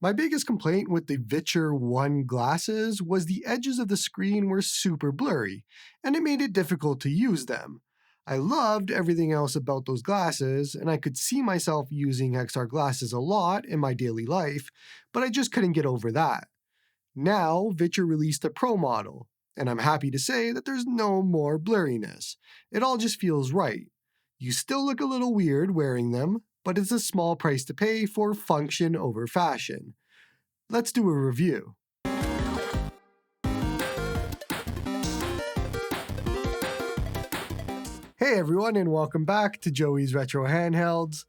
My biggest complaint with the Viture One glasses was the edges of the screen were super blurry, and it made it difficult to use them. I loved everything else about those glasses, and I could see myself using XR glasses a lot in my daily life, but I just couldn't get over that. Now, Viture released a Pro model, and I'm happy to say that there's no more blurriness. It all just feels right. You still look a little weird wearing them, but it's a small price to pay for function over fashion. Let's do a review. Hey everyone, and welcome back to Joey's Retro Handhelds.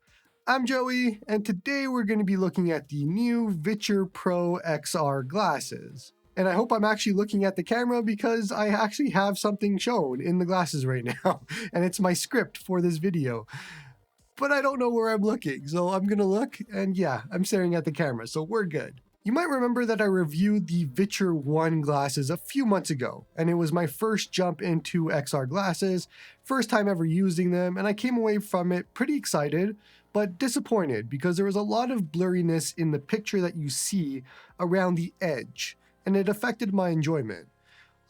I'm Joey, and today we're going to be looking at the new Viture Pro XR Glasses. And I hope I'm actually looking at the camera because I actually have something shown in the glasses right now, and it's my script for this video. But I don't know where I'm looking, so I'm going to look, and yeah, I'm staring at the camera, so we're good. You might remember that I reviewed the Viture One glasses a few months ago, and it was my first jump into XR glasses, first time ever using them, and I came away from it pretty excited, but disappointed because there was a lot of blurriness in the picture that you see around the edge, and it affected my enjoyment.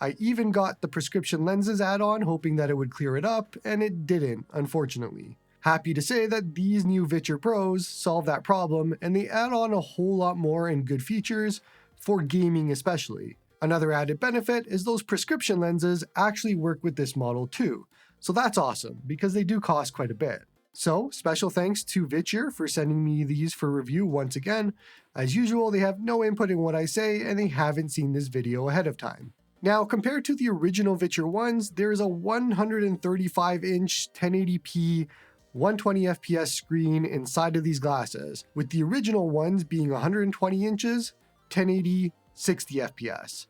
I even got the prescription lenses add-on hoping that it would clear it up, and it didn't, unfortunately. Happy to say that these new Viture Pros solve that problem, and they add on a whole lot more and good features, for gaming especially. Another added benefit is those prescription lenses actually work with this model too, so that's awesome, because they do cost quite a bit. So, special thanks to Viture for sending me these for review once again. As usual, they have no input in what I say, and they haven't seen this video ahead of time. Now, compared to the original Viture ones, there is a 135-inch 1080p 120 FPS screen inside of these glasses, with the original ones being 120 inches, 1080, 60 FPS.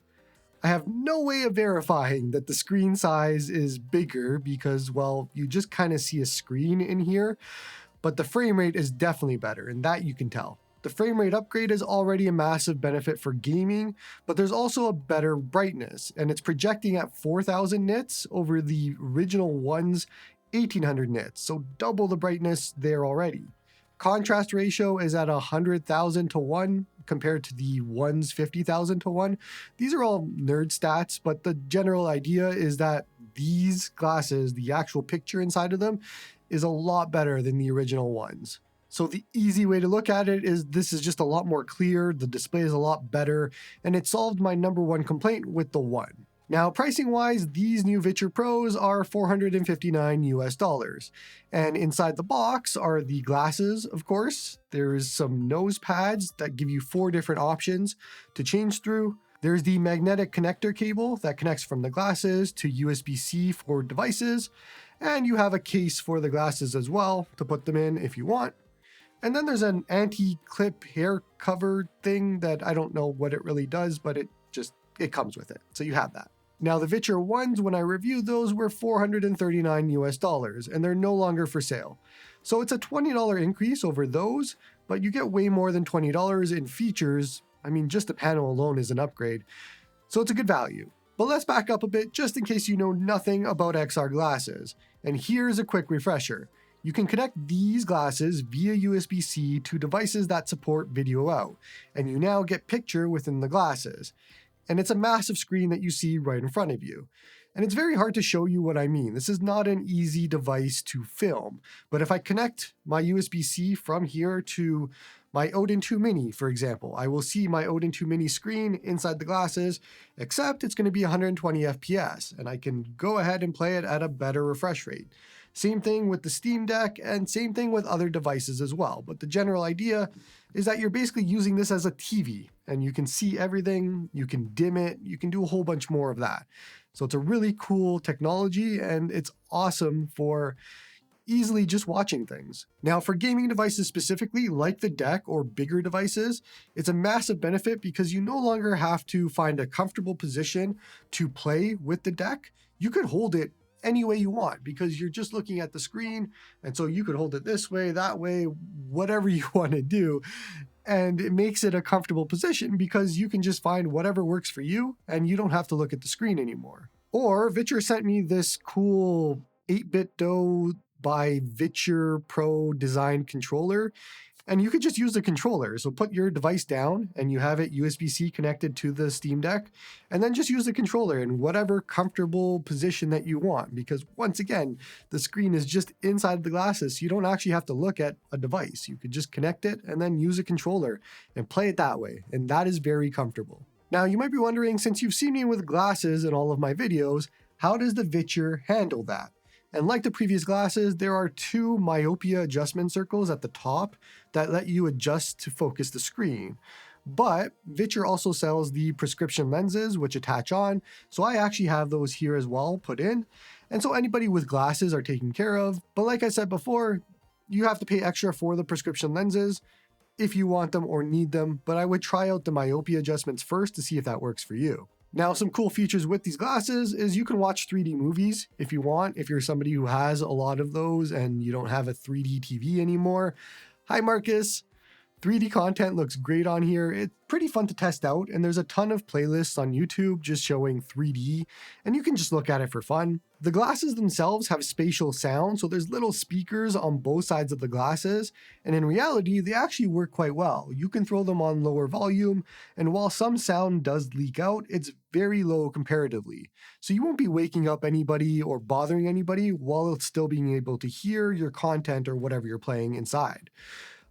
I have no way of verifying that the screen size is bigger because, well, you just kind of see a screen in here, but the frame rate is definitely better, and that you can tell. The frame rate upgrade is already a massive benefit for gaming, but there's also a better brightness, and it's projecting at 4,000 nits over the original one's 1800 nits, so double the brightness there already. Contrast ratio is at 100,000 to 1 compared to the one's 50,000 to 1. These are all nerd stats, but the general idea is that these glasses, the actual picture inside of them, is a lot better than the original ones. So the easy way to look at it is this is just a lot more clear, the display is a lot better, and it solved my number one complaint with the One. Now, pricing-wise, these new Viture Pros are $459 US. And inside the box are the glasses, of course. There's some Nosepads that give you 4 different options to change through. There's the magnetic connector cable that connects from the glasses to USB-C for devices. And you have a case for the glasses as well to put them in if you want. And then there's an anti-clip hair cover thing that I don't know what it really does, but it comes with it. So you have that. Now, the Viture ones, when I reviewed those, were $439 US, and they're no longer for sale. So it's a $20 increase over those, but you get way more than $20 in features. I mean, just the panel alone is an upgrade. So it's a good value. But let's back up a bit just in case you know nothing about XR glasses. And here's a quick refresher. You can connect these glasses via USB-C to devices that support video out, and you now get picture within the glasses. And it's a massive screen that you see right in front of you. And it's very hard to show you what I mean. This is not an easy device to film. But if I connect my USB-C from here to my Odin 2 Mini, for example, I will see my Odin 2 Mini screen inside the glasses, except it's going to be 120 FPS, and I can go ahead and play it at a better refresh rate. Same thing with the Steam Deck, and same thing with other devices as well. But the general idea is that you're basically using this as a TV, and you can see everything, you can dim it, you can do a whole bunch more of that. So it's a really cool technology, and it's awesome for easily just watching things. Now, for gaming devices specifically, like the Deck or bigger devices, it's a massive benefit because you no longer have to find a comfortable position to play with the Deck. You could hold it any way you want because you're just looking at the screen, and so you could hold it this way, that way, whatever you want to do, and it makes it a comfortable position because you can just find whatever works for you and you don't have to look at the screen anymore. Or Viture sent me this cool 8-bit by Viture Pro design controller, And you could just use the controller. So put your device down and you have it USB-C connected to the Steam Deck, and then just use the controller in whatever comfortable position that you want. Because once again, the screen is just inside the glasses. So you don't actually have to look at a device. You could just connect it and then use a controller and play it that way. And that is very comfortable. Now you might be wondering, since you've seen me with glasses in all of my videos, how does the Viture handle that? And like the previous glasses, there are 2 myopia adjustment circles at the top that let you adjust to focus the screen. But Viture also sells the prescription lenses, which attach on. So I actually have those here as well put in. And so anybody with glasses are taken care of. But like I said before, you have to pay extra for the prescription lenses if you want them or need them. But I would try out the myopia adjustments first to see if that works for you. Now, some cool features with these glasses is you can watch 3D movies if you want, if you're somebody who has a lot of those and you don't have a 3D TV anymore. Hi, Marcus. 3D content looks great on here. It's pretty fun to test out, and there's a ton of playlists on YouTube just showing 3D, and you can just look at it for fun. The glasses themselves have spatial sound, so there's little speakers on both sides of the glasses, and in reality, they actually work quite well. You can throw them on lower volume, and while some sound does leak out, it's very low comparatively. So you won't be waking up anybody or bothering anybody while it's still being able to hear your content or whatever you're playing inside.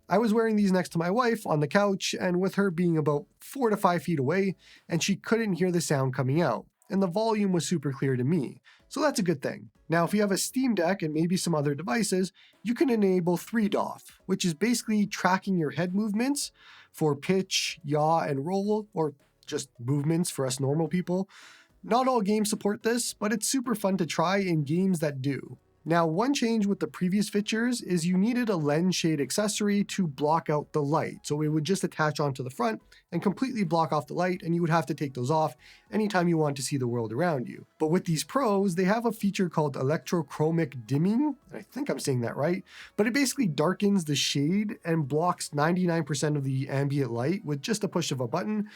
I was wearing these next to my wife on the couch, and with her being about 4 to 5 feet away, and she couldn't hear the sound coming out, and the volume was super clear to me. So that's a good thing. Now, if you have a Steam Deck and maybe some other devices, you can enable 3DOF, which is basically tracking your head movements for pitch, yaw, and roll, or just movements for us normal people. Not all games support this, but it's super fun to try in games that do. Now, one change with the previous Vitures is you needed a lens shade accessory to block out the light. So it would just attach onto the front and completely block off the light, and you would have to take those off anytime you want to see the world around you. But with these Pros, they have a feature called electrochromic dimming. I think I'm saying that right, but it basically darkens the shade and blocks 99% of the ambient light with just a push of a button.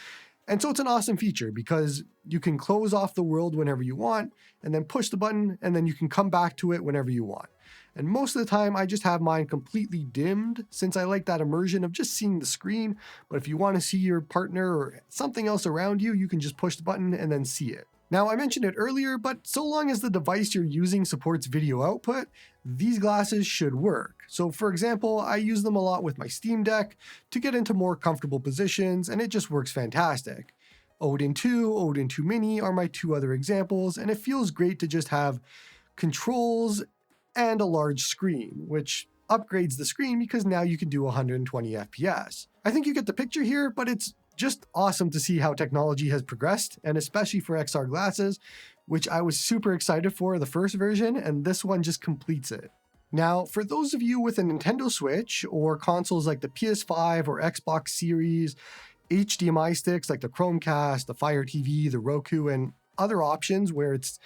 And so it's an awesome feature because you can close off the world whenever you want and then push the button and then you can come back to it whenever you want. And most of the time I just have mine completely dimmed since I like that immersion of just seeing the screen. But if you want to see your partner or something else around you, you can just push the button and then see it. Now, I mentioned it earlier, but so long as the device you're using supports video output, these glasses should work. So for example, I use them a lot with my Steam Deck to get into more comfortable positions, and it just works fantastic. Odin 2, Odin 2 Mini are my 2 other examples, and it feels great to just have controls and a large screen, which upgrades the screen because now you can do 120 FPS. I think you get the picture here, but it's just awesome to see how technology has progressed, and especially for XR glasses, which I was super excited for the first version, and this one just completes it. Now, for those of you with a Nintendo Switch or consoles like the PS5 or Xbox Series, HDMI sticks like the Chromecast, the Fire TV, the Roku, and other options where it's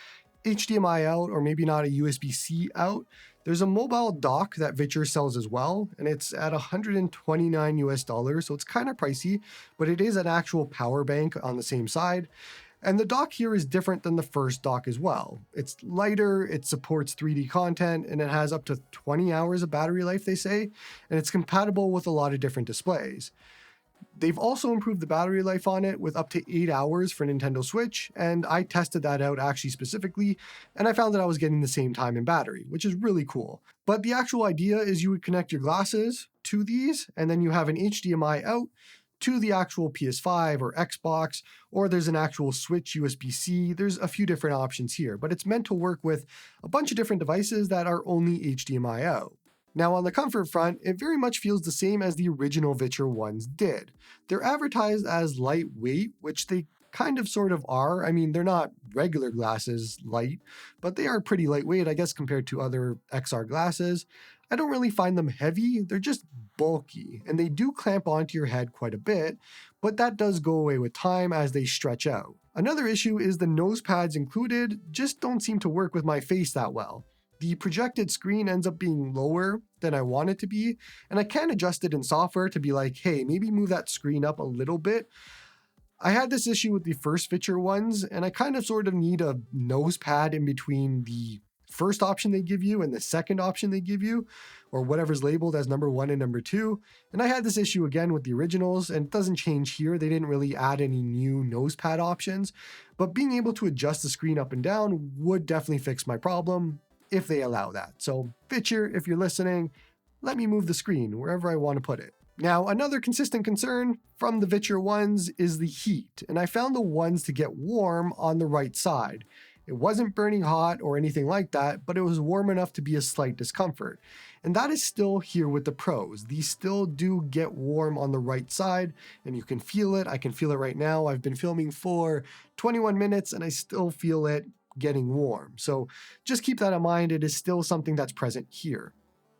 HDMI out or maybe not a USB-C out, there's a mobile dock that Viture sells as well, and it's at $129 US, so it's kind of pricey, but it is an actual power bank on the same side. And the dock here is different than the first dock as well. It's lighter, it supports 3D content, and it has up to 20 hours of battery life, they say, and it's compatible with a lot of different displays. They've also improved the battery life on it with up to 8 hours for Nintendo Switch, and I tested that out actually specifically, and I found that I was getting the same time in battery, which is really cool. But the actual idea is you would connect your glasses to these, and then you have an HDMI out to the actual PS5 or Xbox, or there's an actual Switch USB-C. There's a few different options here, but it's meant to work with a bunch of different devices that are only HDMI out. Now on the comfort front, it very much feels the same as the original Viture ones did. They're advertised as lightweight, which they kind of sort of are. I mean, they're not regular glasses light, but they are pretty lightweight, I guess, compared to other XR glasses. I don't really find them heavy, they're just bulky, and they do clamp onto your head quite a bit, but that does go away with time as they stretch out. Another issue is the nose pads included just don't seem to work with my face that well. The projected screen ends up being lower than I want it to be, and I can adjust it in software to be like, hey, maybe move that screen up a little bit. I had this issue with the first Viture ones, and I kind of sort of need a nose pad in between the first option they give you and the second option they give you, or whatever's labeled as number 1 and number 2. And I had this issue again with the originals, and it doesn't change here. They didn't really add any new nose pad options, but being able to adjust the screen up and down would definitely fix my problem if they allow that. So Viture, if you're listening, let me move the screen wherever I want to put it. Now, another consistent concern from the Viture ones is the heat, and I found the ones to get warm on the right side. It wasn't burning hot or anything like that, but it was warm enough to be a slight discomfort. And that is still here with the Pros. These still do get warm on the right side, and you can feel it. I can feel it right now. I've been filming for 21 minutes and I still feel it getting warm. So just keep that in mind. It is still something that's present here.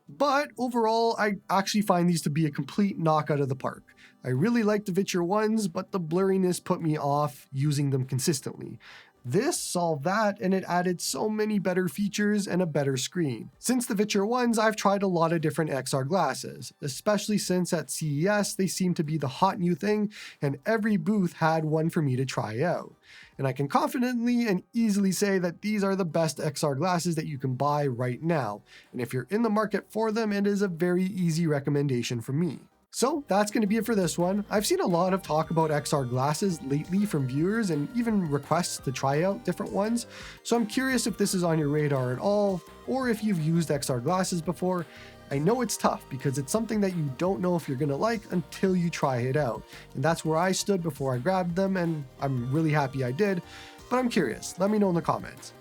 But overall, I actually find these to be a complete knockout of the park. I really like the Viture ones, but the blurriness put me off using them consistently. This solved that, and it added so many better features and a better screen. Since the Viture ones, I've tried a lot of different XR glasses, especially since at CES they seem to be the hot new thing, and every booth had one for me to try out. And I can confidently and easily say that these are the best XR glasses that you can buy right now. And if you're in the market for them, it is a very easy recommendation from me. So that's going to be it for this one. I've seen a lot of talk about XR glasses lately from viewers and even requests to try out different ones. So I'm curious if this is on your radar at all, or if you've used XR glasses before. I know it's tough because it's something that you don't know if you're going to like until you try it out. And that's where I stood before I grabbed them, and I'm really happy I did. But I'm curious. Let me know in the comments.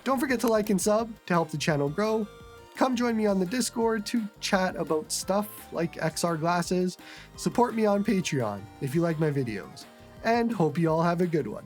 Don't forget to like and sub to help the channel grow. Come join me on the Discord to chat about stuff like XR glasses. Support me on Patreon if you like my videos. And hope you all have a good one.